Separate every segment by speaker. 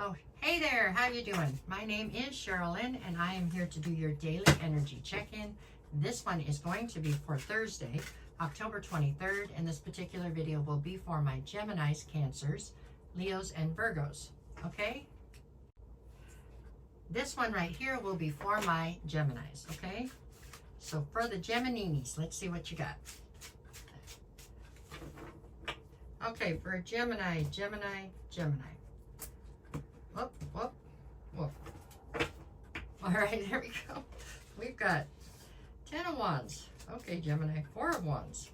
Speaker 1: Oh, hey there, how you doing? My name is Sherilyn, and I am here to do your daily energy check-in. This one is going to be for Thursday, October 23rd, and this particular video will be for my Geminis, Cancers, Leos, and Virgos, okay? This one right here will be for my Geminis, okay? So for the Gemininis, let's see what you got. Okay, for Gemini. Whoop, whoop, whoop. All right, there we go. We've got 10 of Wands. Okay, Gemini. 4 of Wands.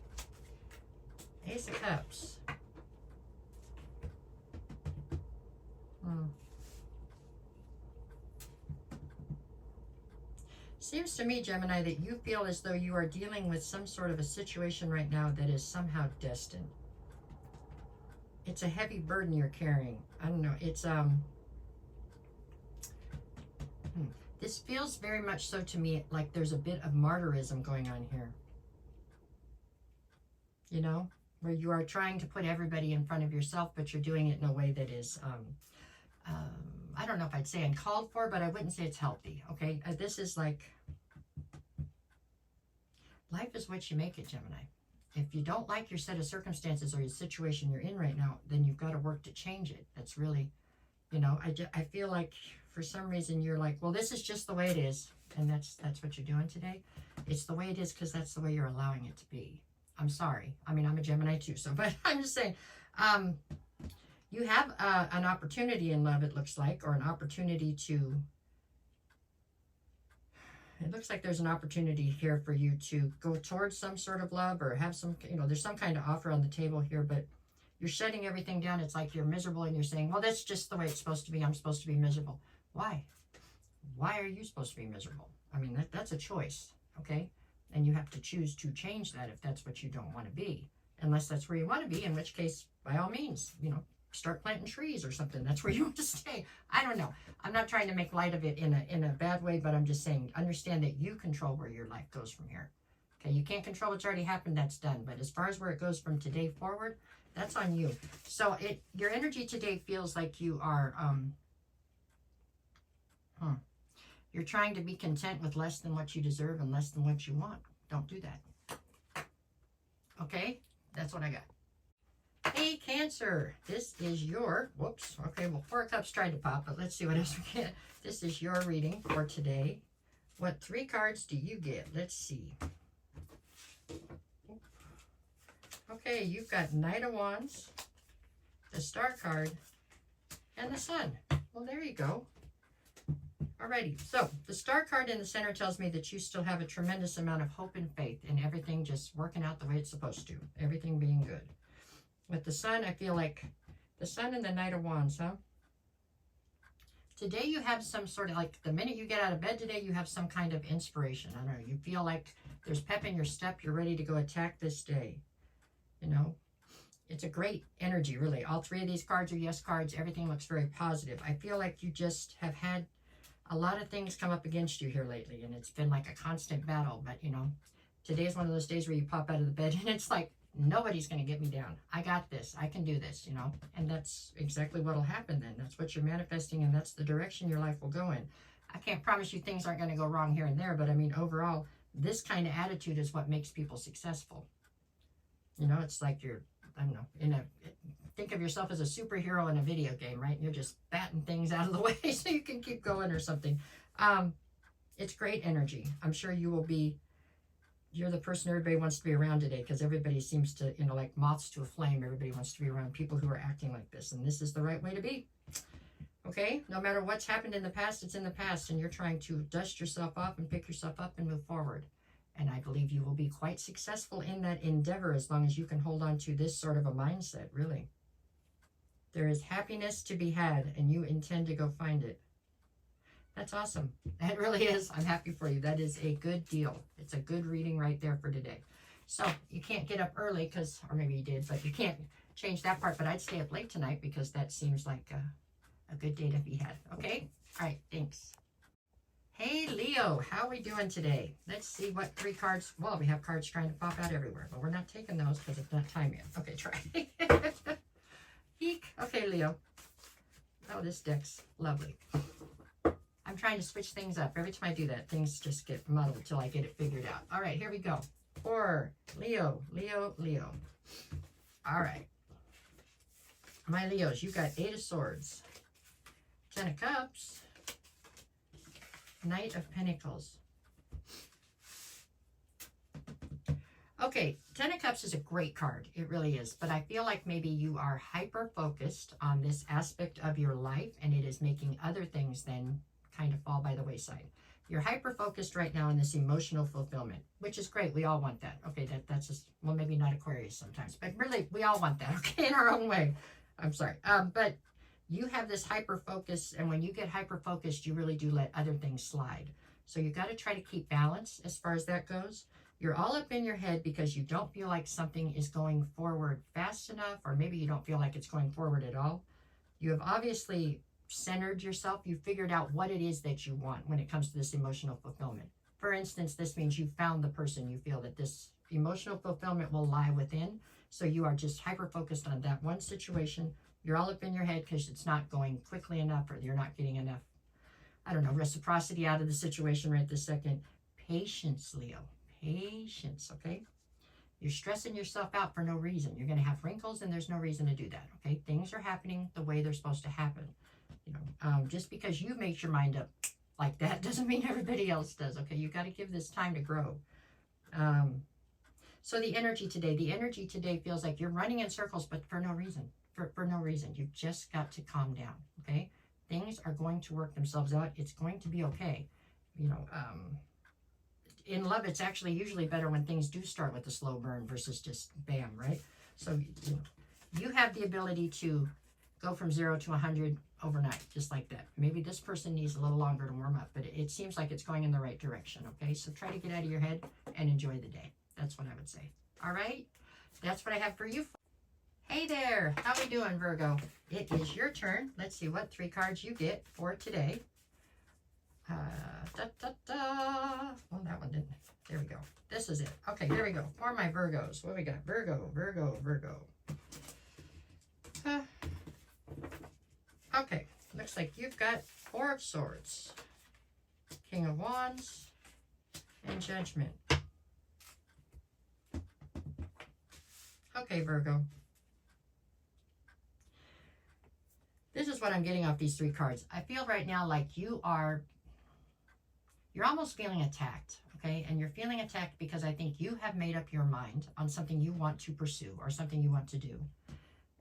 Speaker 1: Ace of Cups. Seems to me, Gemini, that you feel as though you are dealing with some sort of a situation right now that is somehow destined. It's a heavy burden you're carrying. I don't know. It's this feels very much so to me like there's a bit of martyrism going on here. You know, where you are trying to put everybody in front of yourself, but you're doing it in a way that is, I don't know if I'd say uncalled for, but I wouldn't say it's healthy, okay? This is like, life is what you make it, Gemini. If you don't like your set of circumstances or your situation you're in right now, then you've got to work to change it. That's really, you know, I feel like for some reason you're like, well, this is just the way it is. And that's what you're doing today. It's the way it is because that's the way you're allowing it to be. I'm sorry. I mean, I'm a Gemini too, so, but I'm just saying, you have an opportunity in love, it looks like, or an opportunity to, it looks like there's an opportunity here for you to go towards some sort of love or have some, you know, there's some kind of offer on the table here, but you're shutting everything down. It's like you're miserable and you're saying, well, that's just the way it's supposed to be. I'm supposed to be miserable. Why? Why are you supposed to be miserable? I mean, that's a choice, okay? And you have to choose to change that if that's what you don't want to be, unless that's where you want to be, in which case, by all means, you know, start planting trees or something. That's where you want to stay. I don't know. I'm not trying to make light of it in a bad way, but I'm just saying, understand that you control where your life goes from here. Okay, you can't control what's already happened. That's done. But as far as where it goes from today forward, that's on you. So your energy today feels like you are, you're trying to be content with less than what you deserve and less than what you want. Don't do that. Okay, that's what I got. Hey, Cancer, this is your, whoops, okay, well, 4 of Cups tried to pop, but let's see what else we get. This is your reading for today. What 3 cards do you get? Let's see. Okay, you've got Knight of Wands, the Star card, and the Sun. Well, there you go. Alrighty, so the Star card in the center tells me that you still have a tremendous amount of hope and faith in everything just working out the way it's supposed to, everything being good. With the Sun, I feel like the Sun and the Knight of Wands, huh? Today you have some sort of, like, the minute you get out of bed today, you have some kind of inspiration. I don't know, you feel like there's pep in your step, you're ready to go attack this day. You know, it's a great energy, really. All 3 of these cards are yes cards. Everything looks very positive. I feel like you just have had a lot of things come up against you here lately, and it's been like a constant battle. But, you know, today is one of those days where you pop out of the bed and it's like, nobody's going to get me down. I got this. I can do this, you know. And that's exactly what will happen then. That's what you're manifesting, and that's the direction your life will go in. I can't promise you things aren't going to go wrong here and there, but I mean, overall, this kind of attitude is what makes people successful. You know, it's like you're, I don't know, think of yourself as a superhero in a video game, right? You're just batting things out of the way so you can keep going or something. It's great energy. I'm sure you will be, you're the person everybody wants to be around today, because everybody seems to, you know, like moths to a flame, everybody wants to be around people who are acting like this, and this is the right way to be. Okay? No matter what's happened in the past, it's in the past, and you're trying to dust yourself off and pick yourself up and move forward. And I believe you will be quite successful in that endeavor as long as you can hold on to this sort of a mindset, really. There is happiness to be had, and you intend to go find it. That's awesome. That really is. I'm happy for you. That is a good deal. It's a good reading right there for today. So you can't get up early because, or maybe you did, but you can't change that part. But I'd stay up late tonight because that seems like a good day to be had. Okay? All right. Thanks. Hey, Leo. How are we doing today? Let's see what 3 cards. Well, we have cards trying to pop out everywhere, but we're not taking those because it's not time yet. Okay, try. Eek. Okay, Leo. Oh, this deck's lovely. I'm trying to switch things up. Every time I do that, things just get muddled until I get it figured out. All right, here we go. For Leo, Leo, Leo. All right. My Leos, you got 8 of Swords, 10 of Cups, Knight of Pentacles. Okay, 10 of Cups is a great card. It really is. But I feel like maybe you are hyper-focused on this aspect of your life, and it is making other things then kind of fall by the wayside. You're hyper-focused right now on this emotional fulfillment, which is great. We all want that. Okay, that's just, well, maybe not Aquarius sometimes, but really, we all want that, okay, in our own way. I'm sorry. But you have this hyper-focus, and when you get hyper-focused, you really do let other things slide. So you got to try to keep balance as far as that goes. You're all up in your head because you don't feel like something is going forward fast enough, or maybe you don't feel like it's going forward at all. You have obviously centered yourself. You figured out what it is that you want when it comes to this emotional fulfillment. For instance, this means you found the person you feel that this emotional fulfillment will lie within. So you are just hyper-focused on that one situation. You're all up in your head because it's not going quickly enough, or you're not getting enough, I don't know, reciprocity out of the situation right this second. Patience, Leo. Patience, okay? You're stressing yourself out for no reason. You're going to have wrinkles, and there's no reason to do that, okay? Things are happening the way they're supposed to happen. You know, just because you make your mind up like that doesn't mean everybody else does, okay? You got to give this time to grow. So the energy today feels like you're running in circles, but for no reason. For no reason. You've just got to calm down, okay? Things are going to work themselves out. It's going to be okay. You know, in love, it's actually usually better when things do start with a slow burn versus just bam, right? So you have the ability to go from 0 to 100 overnight, just like that. Maybe this person needs a little longer to warm up, but it seems like it's going in the right direction, okay? So try to get out of your head and enjoy the day. That's what I would say. All right? That's what I have for you. Hey there. How we doing, Virgo? It is your turn. Let's see what 3 cards you get for today. Well, that one didn't. There we go. This is it. Okay, here we go. For my Virgos. What do we got? Virgo, Virgo, Virgo. Okay, looks like you've got 4 of Swords, King of Wands, and Judgment. Okay, Virgo. This is what I'm getting off these 3 cards. I feel right now like you're almost feeling attacked, okay? And you're feeling attacked because I think you have made up your mind on something you want to pursue or something you want to do.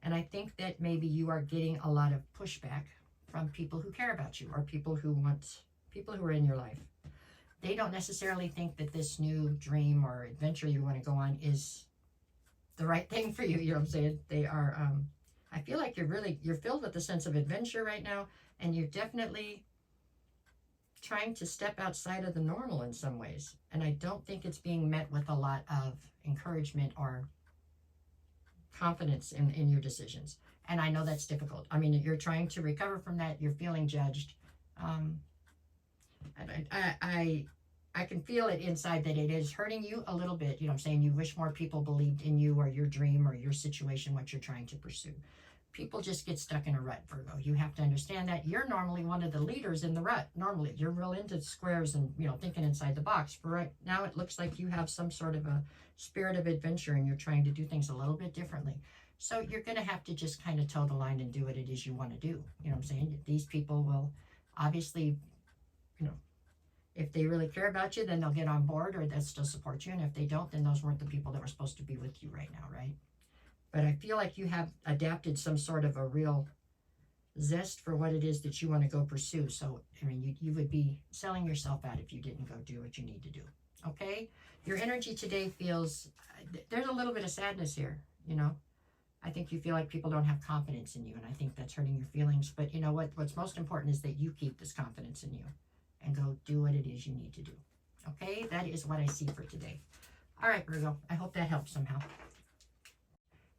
Speaker 1: And I think that maybe you are getting a lot of pushback from people who care about you, or people who are in your life. They don't necessarily think that this new dream or adventure you want to go on is the right thing for you. You know what I'm saying? They are, I feel like you're filled with a sense of adventure right now, and you're definitely trying to step outside of the normal in some ways. And I don't think it's being met with a lot of encouragement or confidence in your decisions. And I know that's difficult. I mean, you're trying to recover from that. You're feeling judged. And I can feel it inside that it is hurting you a little bit. You know what I'm saying? You wish more people believed in you or your dream or your situation, what you're trying to pursue. People just get stuck in a rut, Virgo. You have to understand that you're normally one of the leaders in the rut. Normally, you're real into squares and, you know, thinking inside the box. But right now, it looks like you have some sort of a spirit of adventure, and you're trying to do things a little bit differently. So you're going to have to just kind of toe the line and do what it is you want to do. You know what I'm saying? These people will obviously, you know, if they really care about you, then they'll get on board, or they'll still support you. And if they don't, then those weren't the people that were supposed to be with you right now, right? But I feel like you have adapted some sort of a real zest for what it is that you want to go pursue. So, I mean, you would be selling yourself out if you didn't go do what you need to do. Okay? Your energy today feels, there's a little bit of sadness here, you know? I think you feel like people don't have confidence in you, and I think that's hurting your feelings. But you know what? What's most important is that you keep this confidence in you and go do what it is you need to do. Okay? That is what I see for today. All right, Virgo. I hope that helps somehow.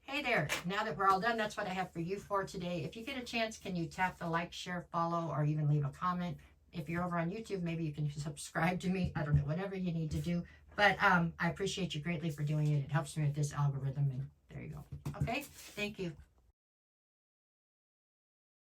Speaker 1: Hey there. Now that we're all done, that's what I have for you for today. If you get a chance, can you tap the like, share, follow, or even leave a comment? If you're over on YouTube, maybe you can subscribe to me. I don't know, whatever you need to do. But I appreciate you greatly for doing it. It helps me with this algorithm, and there you go. Okay? Thank you.